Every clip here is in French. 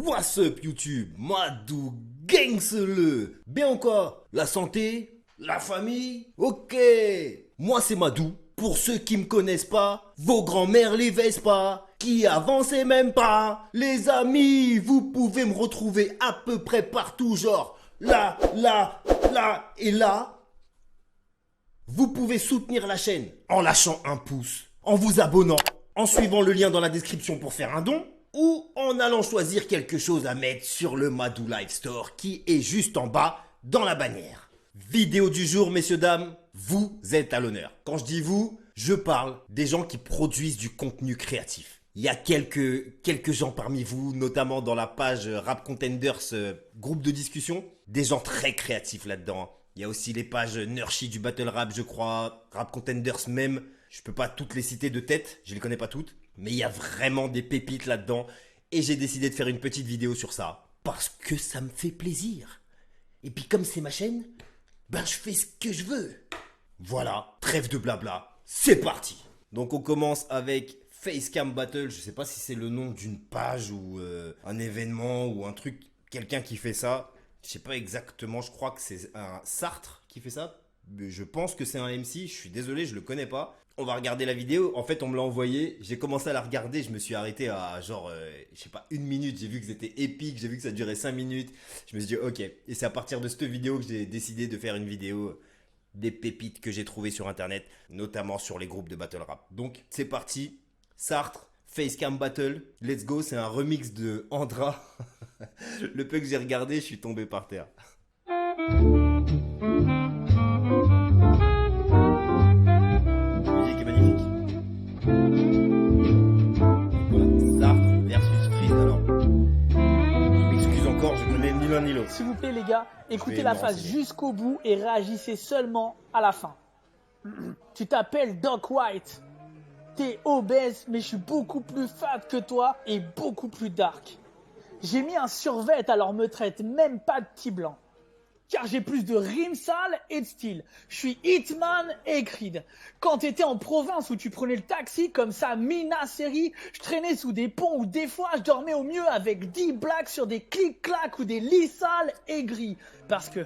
What's up YouTube? Madou Gangsele. Bien quoi? La santé? La famille? Ok. Moi c'est Madou. Pour ceux qui me connaissent pas, vos grands-mères les baissent pas, qui avançaient même pas. Les amis, vous pouvez me retrouver à peu près partout, genre là et là. Vous pouvez soutenir la chaîne en lâchant un pouce, en vous abonnant, en suivant le lien dans la description pour faire un don, ou en allant choisir quelque chose à mettre sur le Madou Live Store qui est juste en bas dans la bannière. Vidéo du jour, messieurs, dames, vous êtes à l'honneur. Quand je dis vous, je parle des gens qui produisent du contenu créatif. Il y a quelques gens parmi vous, notamment dans la page Rap Contenders, groupe de discussion, des gens très créatifs là-dedans. Il y a aussi les pages Nurshi du Battle Rap, je crois, Rap Contenders même. Je peux pas toutes les citer de tête, je les connais pas toutes. Mais il y a vraiment des pépites là-dedans. Et j'ai décidé de faire une petite vidéo sur ça. Parce que ça me fait plaisir. Et puis comme c'est ma chaîne, ben je fais ce que je veux. Voilà, trêve de blabla, c'est parti. Donc on commence avec Facecam Battle. Je sais pas si c'est le nom d'une page ou un événement ou un truc. Quelqu'un qui fait ça. Je sais pas exactement, je crois que c'est un Sartre qui fait ça. Je pense que c'est un MC, je suis désolé, je le connais pas. On va regarder la vidéo, en fait on me l'a envoyé, j'ai commencé à la regarder, je me suis arrêté à genre, je sais pas, 1 minute, j'ai vu que c'était épique, j'ai vu que ça durait 5 minutes. Je me suis dit ok, et c'est à partir de cette vidéo que j'ai décidé de faire une vidéo des pépites que j'ai trouvées sur internet, notamment sur les groupes de battle rap. Donc c'est parti, Sartre, Facecam Battle, let's go, c'est un remix de Andra. Le peu que j'ai regardé, je suis tombé par terre. Musique est magnifique. Voilà, Sartre versus Freeze. Alors, je m'excuse encore, je connais ni l'un ni l'autre. S'il vous plaît les gars, écoutez la phase jusqu'au bout et réagissez seulement à la fin. Tu t'appelles Doc White. T'es obèse, mais je suis beaucoup plus fat que toi et beaucoup plus dark. J'ai mis un survêt, alors me traite même pas de petit blanc. Car j'ai plus de rimes sales et de style. Je suis Hitman et Creed. Quand t'étais en province où tu prenais le taxi comme ça, Mina série, je traînais sous des ponts où des fois je dormais au mieux avec 10 blacks sur des clics-clacs ou des lits sales et gris. Parce que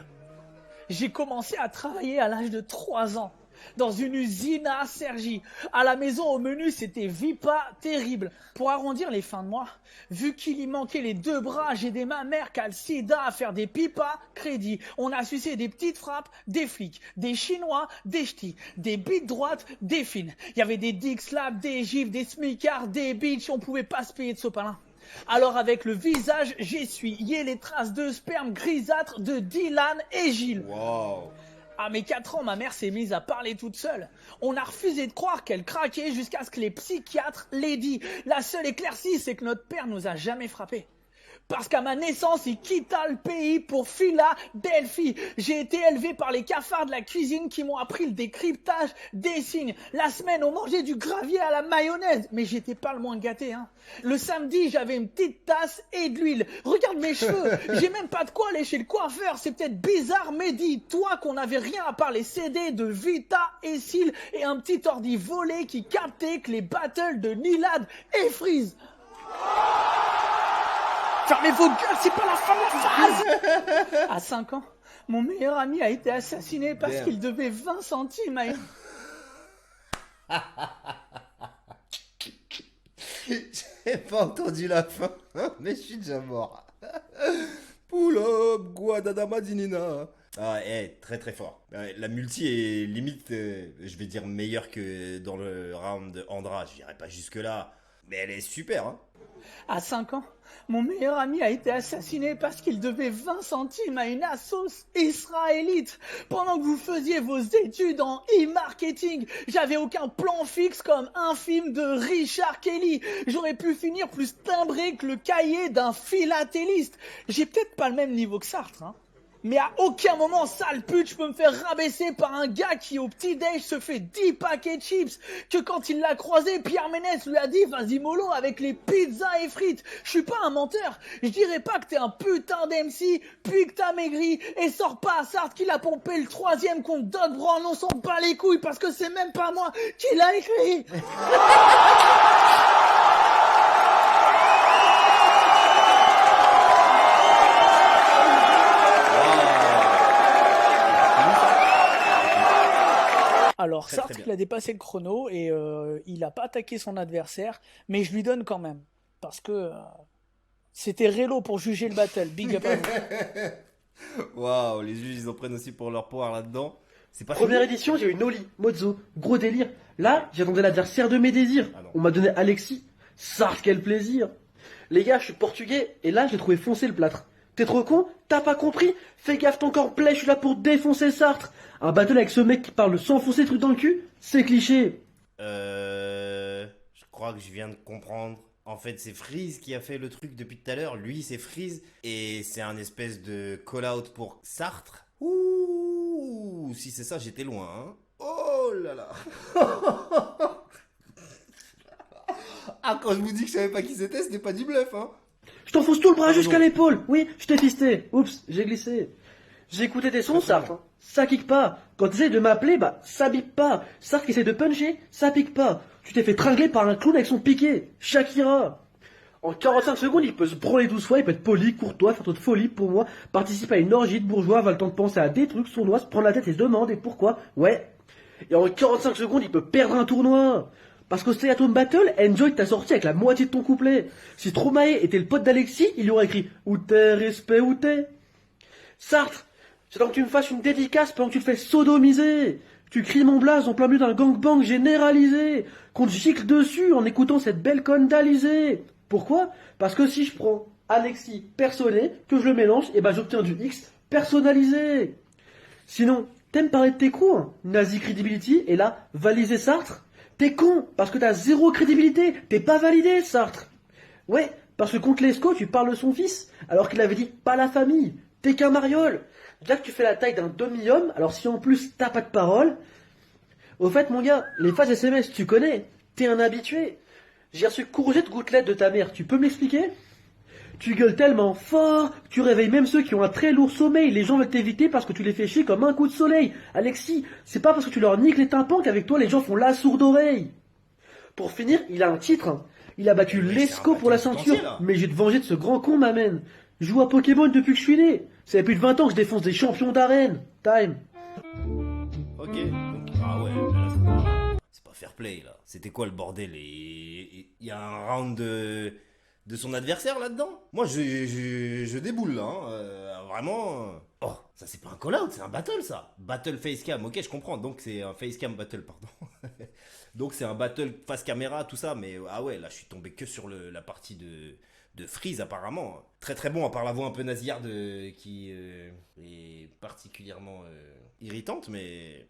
j'ai commencé à travailler à l'âge de 3 ans. Dans une usine à Cergy. À la maison, au menu, c'était Vipa terrible. Pour arrondir les fins de mois, vu qu'il y manquait les 2 bras, j'ai aidé ma mère qu'à le sida à faire des pipas crédit. On a sucé des petites frappes, des flics, des chinois, des ch'tis, des bites droites, des fines. Il y avait des dick slaps, des gifs, des smicards, des bitches, on pouvait pas se payer de sopalin. Alors avec le visage, j'essuyais les traces de sperme grisâtre de Dylan et Gilles. Wow. À mes 4 ans, ma mère s'est mise à parler toute seule. On a refusé de croire qu'elle craquait jusqu'à ce que les psychiatres l'aient dit. La seule éclaircie, c'est que notre père nous a jamais frappés. Parce qu'à ma naissance, il quitta le pays pour Philadelphie. J'ai été élevé par les cafards de la cuisine qui m'ont appris le décryptage des signes. La semaine, on mangeait du gravier à la mayonnaise. Mais j'étais pas le moins gâté, hein. Le samedi, j'avais une petite tasse et de l'huile. Regarde mes cheveux. J'ai même pas de quoi aller chez le coiffeur. C'est peut-être bizarre, mais dis-toi qu'on n'avait rien à part les CD de Vita et Seal et un petit ordi volé qui captait que les battles de Nilad et Freeze. Fermez vos gueules, c'est pas la fin de la phase. À 5 ans, mon meilleur ami a été assassiné parce qu'il devait 20 centimes à... J'ai pas entendu la fin, mais je suis déjà mort. Pull up, Guadadama Dinina. Ah, très très fort. La multi est limite, je vais dire, meilleure que dans le round de Andra. Je dirais pas jusque là, mais elle est super, hein. À 5 ans, mon meilleur ami a été assassiné parce qu'il devait 20 centimes à une assos israélite. Pendant que vous faisiez vos études en e-marketing, j'avais aucun plan fixe comme un film de Richard Kelly. J'aurais pu finir plus timbré que le cahier d'un philatéliste. J'ai peut-être pas le même niveau que Sartre, hein. Mais à aucun moment, sale pute, je peux me faire rabaisser par un gars qui, au petit-déj, se fait 10 paquets de chips. Que quand il l'a croisé, Pierre Ménès lui a dit « Vas-y mollo avec les pizzas et frites ». Je suis pas un menteur. Je dirais pas que t'es un putain d'MC, puis que t'as maigri. Et sors pas à Sartre qu'il a pompé le 3e contre Doc Brown. On s'en bat les couilles parce que c'est même pas moi qui l'a écrit. Alors, Très, Sartre, très il bien. a dépassé le chrono et il n'a pas attaqué son adversaire, mais je lui donne quand même. Parce que c'était Relo pour juger le battle. Big up à vous. Waouh, les juges, ils en prennent aussi pour leur poire là-dedans. C'est pas Première fini? édition, j'ai eu Noli, Mozo, gros délire. Là, j'attendais l'adversaire de mes désirs. Ah non. On m'a donné Alexis. Sartre, quel plaisir. Les gars, je suis portugais et là, j'ai trouvé foncer le plâtre. T'es trop con? T'as pas compris? Fais gaffe ton corps je suis là pour défoncer Sartre. Un battle avec ce mec qui parle sans foncer le truc dans le cul, c'est cliché. Je crois que je viens de comprendre. En fait, c'est Freeze qui a fait le truc depuis tout à l'heure. Lui, c'est Freeze. Et c'est un espèce de call-out pour Sartre. Ouh, si c'est ça, j'étais loin. Hein. Oh là là. Ah, quand je vous dis que je savais pas qui c'était pas du bluff, hein. Je t'enfonce tout le bras Ah, jusqu'à non. l'épaule. Oui, je t'ai fisté. Oups, j'ai glissé. J'ai écouté tes sons, Sartre. Hein. Ça kick pas. Quand t'essayes de m'appeler, bah, ça bip pas. Sartre qui essaie de puncher, ça pique pas. Tu t'es fait tringler par un clown avec son piqué. Shakira. En 45 secondes, il peut se branler 12 fois, il peut être poli, courtois, faire trop de folie pour moi, participer à une orgie de bourgeois, avoir le temps de penser à des trucs sournois, se prendre la tête et se demander pourquoi. Ouais. Et en 45 secondes, il peut perdre un tournoi. Parce qu'au Stay-at-Home Battle, Enjoy t'a sorti avec la moitié de ton couplet. Si Stromae était le pote d'Alexis, il lui aurait écrit « Où t'es, respect, où t'es ?» Sartre, j'attends que tu me fasses une dédicace pendant que tu te fais sodomiser. Tu cries mon blaze en plein milieu d'un gangbang généralisé. Qu'on te gicle dessus en écoutant cette belle conne d'Alizé. Pourquoi? Parce que si je prends Alexis personné, que je le mélange, et ben j'obtiens du X personnalisé. Sinon, t'aimes parler de tes cours, Nazi Credibility, et là, valiser Sartre? T'es con, parce que t'as zéro crédibilité, t'es pas validé, Sartre. Ouais, parce que contre Lescaut, tu parles de son fils, alors qu'il avait dit pas la famille, t'es qu'un mariole. Déjà que tu fais la taille d'un demi-homme, alors si en plus t'as pas de parole... Au fait, mon gars, les phases SMS, tu connais, t'es un habitué. J'ai reçu courgette gouttelette de ta mère, tu peux m'expliquer? Tu gueules tellement fort, tu réveilles même ceux qui ont un très lourd sommeil. Les gens veulent t'éviter parce que tu les fais chier comme un coup de soleil. Alexis, c'est pas parce que tu leur niques les tympans qu'avec toi les gens font la sourde oreille. Pour finir, il a un titre. Hein. Il a battu Mais Lescaut c'est un pour la bâton ceinture, entier, là. mais j'ai te venger de ce grand con, m'amène. Je joue à Pokémon depuis que je suis né. Ça fait plus de 20 ans que je défonce des champions d'arène. Time. Ok. Donc, ah ouais, là, c'est pas fair play, là. C'était quoi le bordel? Et il y a un round de son adversaire là-dedans? Moi, je déboule, là. Hein. Vraiment. Oh, ça, c'est pas un call-out, c'est un battle, ça. Battle facecam. Ok, je comprends. Donc, c'est un facecam battle, pardon. Donc, c'est un battle face caméra, tout ça. Mais ah ouais, là, je suis tombé que sur la partie de Freeze, apparemment. Très très bon, à part la voix un peu nasillarde qui est particulièrement irritante, mais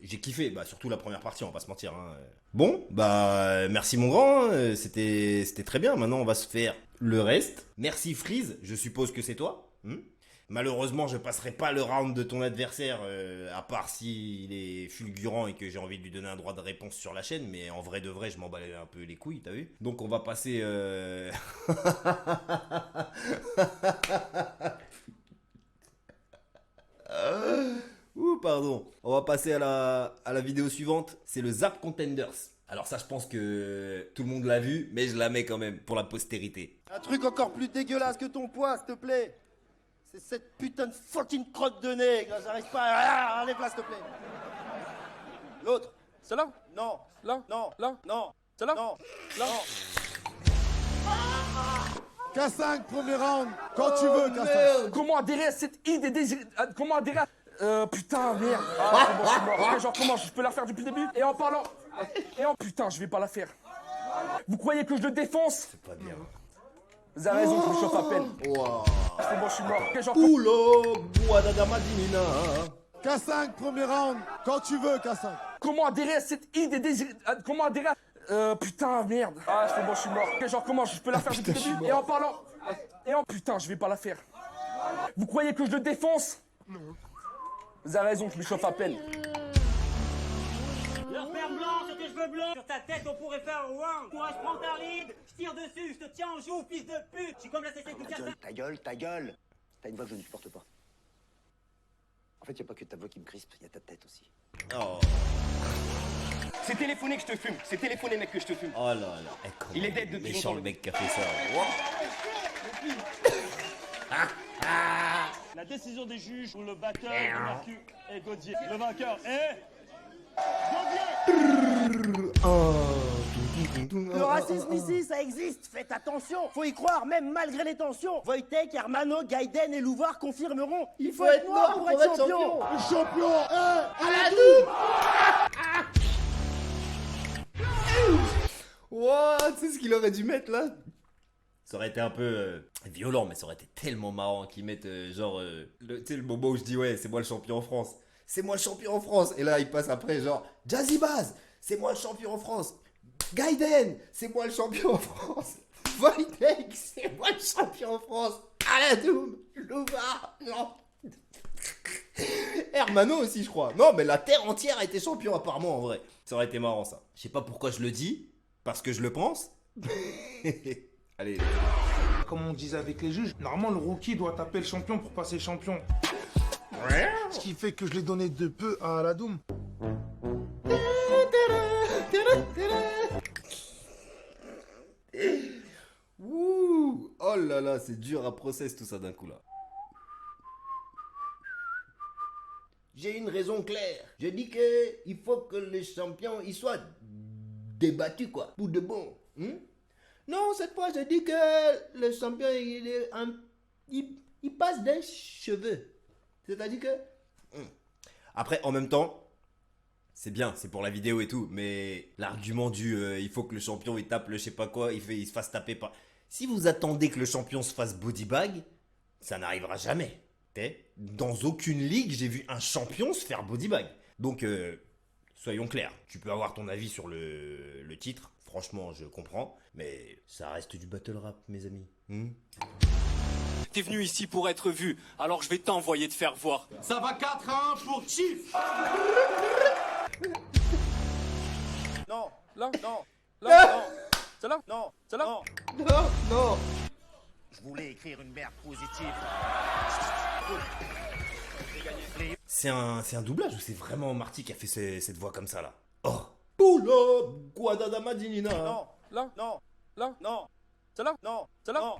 j'ai kiffé, bah, surtout la première partie, on va pas se mentir. Hein. Bon, bah merci mon grand, hein, c'était très bien. Maintenant, on va se faire le reste. Merci Freeze, je suppose que c'est toi. Malheureusement, je passerai pas le round de ton adversaire, à part s'il est fulgurant et que j'ai envie de lui donner un droit de réponse sur la chaîne, mais en vrai de vrai, je m'emballais un peu les couilles, t'as vu? Donc on va passer... Ouh, pardon. On va passer à la vidéo suivante, c'est le Zap Contenders. Alors ça, je pense que tout le monde l'a vu, mais je la mets quand même pour la postérité. Un truc encore plus dégueulasse que ton poids, s'il te plaît. C'est cette putain de fucking crotte de nègre. J'arrive pas à... Enlève-la, s'il te plaît. L'autre. Celle-là? Non. Là? Non. Là? Non. Celle-là? Non. Là? Non. K5, premier round, quand tu veux, K5. Comment adhérer à cette idée désirée? Comment adhérer à... putain, merde. Ah, c'est bon, je suis mort. Ok, genre, comment je peux la faire depuis le début? Et en parlant... Putain, je vais pas la faire. Vous croyez que je le défonce? C'est pas bien. Vous avez raison, je me chauffe à peine. Wow. C'est bon, je suis mort. Ok, genre... Oulo, Boadada Madinina. K5, premier round, quand tu veux, K5. Comment adhérer à cette idée désirée? Comment adhérer à... putain, merde. Ah, c'est bon, je suis mort. Ok, genre, comment je peux la faire depuis le début? Et en parlant... Putain, je vais pas la faire. Vous croyez que je le défonce? Non. Vous avez raison, je me chauffe à peine. Leur père blanc sur tes cheveux blancs, sur ta tête on pourrait faire one. Moi je prends ta ride, je tire dessus, je te tiens en joue, fils de pute. Je suis comme la CC tout ça. Ta gueule, ta gueule. T'as une voix que je ne supporte pas. En fait, y a pas que ta voix qui me crispe, y a ta tête aussi. Oh. C'est téléphoné que je te fume. C'est téléphoné, mec, que je te fume. Oh là là. Eh, comment Il est dead depuis méchant longtemps. le mec qui a fait ça. La décision des juges pour le batteur de Mercure et Godier. Le vainqueur est... Le racisme ici, ça existe, faites attention. Faut y croire, même malgré les tensions. Wojtek, Hermano, Gaiden et Louvoir confirmeront. Il faut être noir pour être champion. Le champion est à la What? C'est ce qu'il aurait dû mettre là? Ça aurait été un peu violent, mais ça aurait été tellement marrant qu'ils mettent tu sais, le moment où je dis ouais, c'est moi le champion en France. C'est moi le champion en France. Et là, il passe après genre Jazzy Baz, c'est moi le champion en France. Gaiden, c'est moi le champion en France. Wojtek, c'est moi le champion en France. Aladoum, Louva, non. Hermano aussi, je crois. Non, mais la terre entière a été champion à part moi en vrai. Ça aurait été marrant ça. Je sais pas pourquoi je le dis, parce que je le pense. Allez. Comme on disait avec les juges, normalement le rookie doit taper le champion pour passer champion. Ce qui fait que je l'ai donné de peu à Aladoum. Ouh. Oh là là, c'est dur à process tout ça d'un coup là. J'ai une raison claire. Je dis que il faut que le champion il soit débattu quoi, pour de bon. Non, cette fois je dis que le champion il passe d'un cheveu. C'est-à-dire que après en même temps c'est bien, c'est pour la vidéo et tout, mais l'argument du il faut que le champion il tape le je sais pas quoi, il se fasse taper par. Si vous attendez que le champion se fasse bodybag, ça n'arrivera jamais. Dans aucune ligue, j'ai vu un champion se faire bodybag. Donc, soyons clairs. Tu peux avoir ton avis sur le titre. Franchement, je comprends. Mais ça reste du battle rap, mes amis. T'es venu ici pour être vu, alors je vais t'envoyer te faire voir. Ça va 4-1 pour Chief. Non, là, non, là, non. C'est là, Non, c'est là. non. Non, non. Je voulais écrire une merde positive. C'est un doublage ou c'est vraiment Marty qui a fait cette voix comme ça, là? Oh. Poula, Guadadamadinina. Non, là, Non, là, non, c'est là, non, c'est là. non.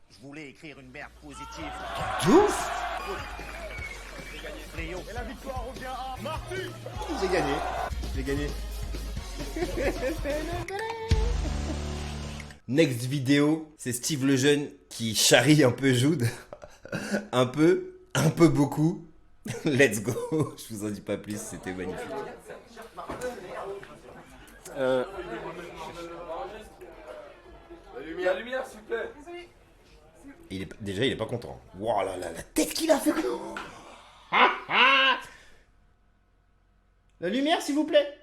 Je voulais écrire une merde positive. Tous. Léo. Et la victoire revient à Marty. J'ai gagné. J'ai gagné. Next vidéo, c'est Steve Lejeune qui charrie un peu Jude. un peu beaucoup. Let's go. Je vous en dis pas plus, c'était magnifique. La lumière, s'il vous plaît. Déjà, il est pas content. Wow, la tête qu'il a fait. La lumière, s'il vous plaît.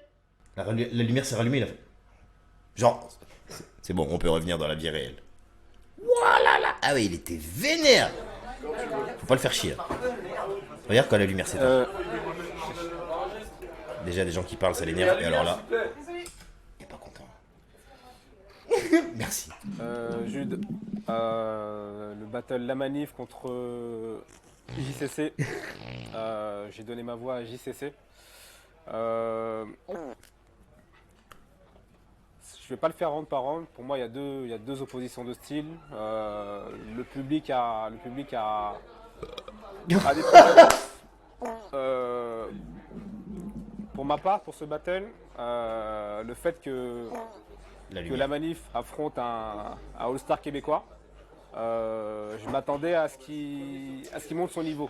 La lumière s'est rallumée, il a fait. Genre, c'est bon, on peut revenir dans la vie réelle. Voilà là. Ah ouais, il était vénère. Faut pas le faire chier. Là. Regarde quand la lumière s'éteint. Déjà, des gens qui parlent, ça l'énerve. Et alors là, il est pas content. Merci. Jude, le battle La Manif contre JCC. J'ai donné ma voix à JCC. Je vais pas le faire round par round. Pour moi, il y a deux oppositions de style. Le public a des préférences. Pour ma part, pour ce battle, le fait que la Manif affronte un All-Star québécois, je m'attendais à ce qu'il monte son niveau.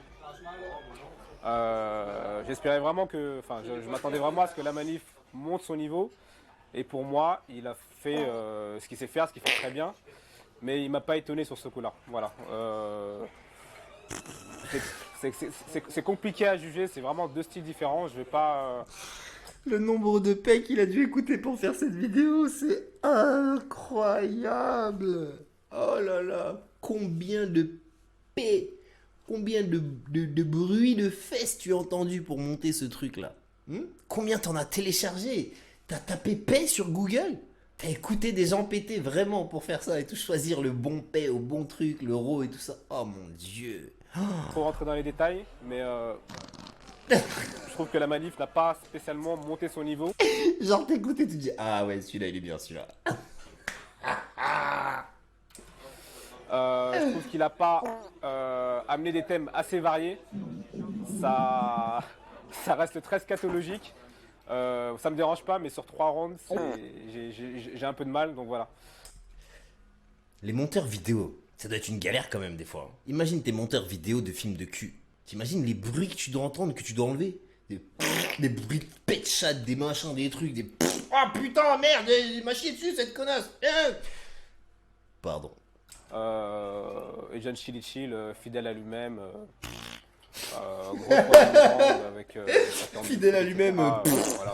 J'espérais vraiment que, je m'attendais vraiment à ce que la Manif monte son niveau. Et pour moi, il a fait ce qu'il sait faire, ce qu'il fait très bien. Mais il m'a pas étonné sur ce coup-là. Voilà. C'est compliqué à juger. C'est vraiment deux styles différents. Je vais pas. Le nombre de pecs qu'il a dû écouter pour faire cette vidéo, c'est incroyable. Oh là là, combien de paix, combien de bruit de fesses tu as entendu pour monter ce truc-là? Combien t'en as téléchargé? T'as tapé paix sur Google? T'as écouté des gens péter vraiment pour faire ça et tout, choisir le bon paix au bon truc, le raw et tout ça. Oh mon dieu. Trop rentrer dans les détails, mais je trouve que la Manif n'a pas spécialement monté son niveau. Genre t'écoutes et tu dis ah ouais, celui-là il est bien, celui-là. Je trouve qu'il n'a pas amené des thèmes assez variés. Ça ça reste très scatologique. Ça me dérange pas, mais sur 3 rounds, j'ai un peu de mal, donc voilà. Les monteurs vidéo, ça doit être une galère quand même des fois. Imagine tes monteurs vidéo de films de cul. T'imagines les bruits que tu dois entendre, que tu dois enlever. Des bruits de pet chat, des machins, des trucs, des... Oh putain, merde, il m'a chié dessus cette connasse. Pardon. Et John Chili Chill, fidèle à lui-même. Gros problème avec... fidèle à lui-même. Voilà,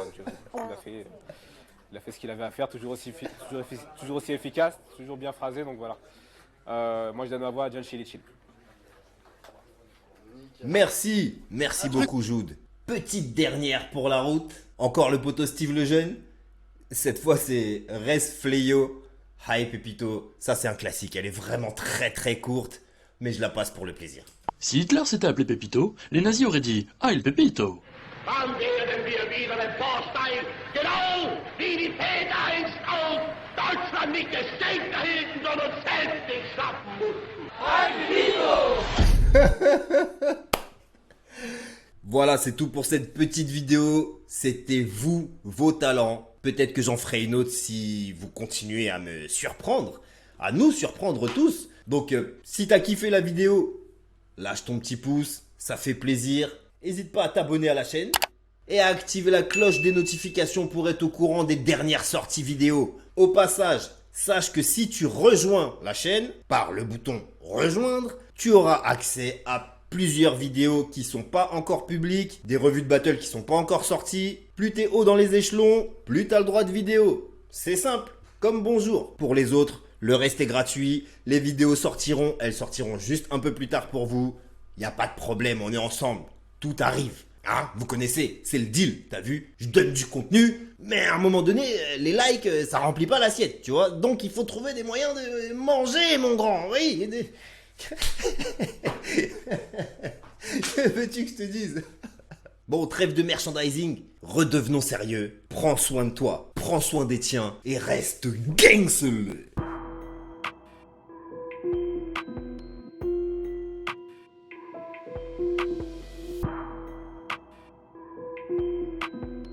il a fait ce qu'il avait à faire, toujours aussi efficace, toujours bien phrasé, donc voilà. Moi je donne ma voix à John Chili Chill. Merci beaucoup Jude. Petite dernière pour la route. Encore le poteau Steve Lejeune. Cette fois c'est Res Fleyo. Hi Pepito. Ça c'est un classique, elle est vraiment très très courte, mais je la passe pour le plaisir. Si Hitler s'était appelé Pepito, les nazis auraient dit « Heil Pepito ». Wann werden wir wieder den Vorstein, genau wie die Väter einst auch, Deutschland nicht des Segen erhielten, sondern uns selbst nicht schaffen mussten? Voilà, c'est tout pour cette petite vidéo. C'était vous, vos talents. Peut-être que j'en ferai une autre si vous continuez à me surprendre, à nous surprendre tous. Donc, si t'as kiffé la vidéo, lâche ton petit pouce, ça fait plaisir. N'hésite pas à t'abonner à la chaîne et à activer la cloche des notifications pour être au courant des dernières sorties vidéo. Au passage, sache que si tu rejoins la chaîne par le bouton rejoindre, tu auras accès à plusieurs vidéos qui sont pas encore publiques, des revues de battle qui sont pas encore sorties. Plus t'es haut dans les échelons, plus t'as le droit de vidéo. C'est simple, comme bonjour. Pour les autres, le reste est gratuit. Les vidéos sortiront, elles sortiront juste un peu plus tard pour vous. Y a pas de problème, on est ensemble. Tout arrive. Hein, vous connaissez, c'est le deal, t'as vu? Je donne du contenu, mais à un moment donné, les likes, ça remplit pas l'assiette, tu vois? Donc il faut trouver des moyens de manger, mon grand, oui. Que veux-tu que je te dise? Bon, trêve de merchandising, redevenons sérieux. Prends soin de toi, prends soin des tiens et reste gangster.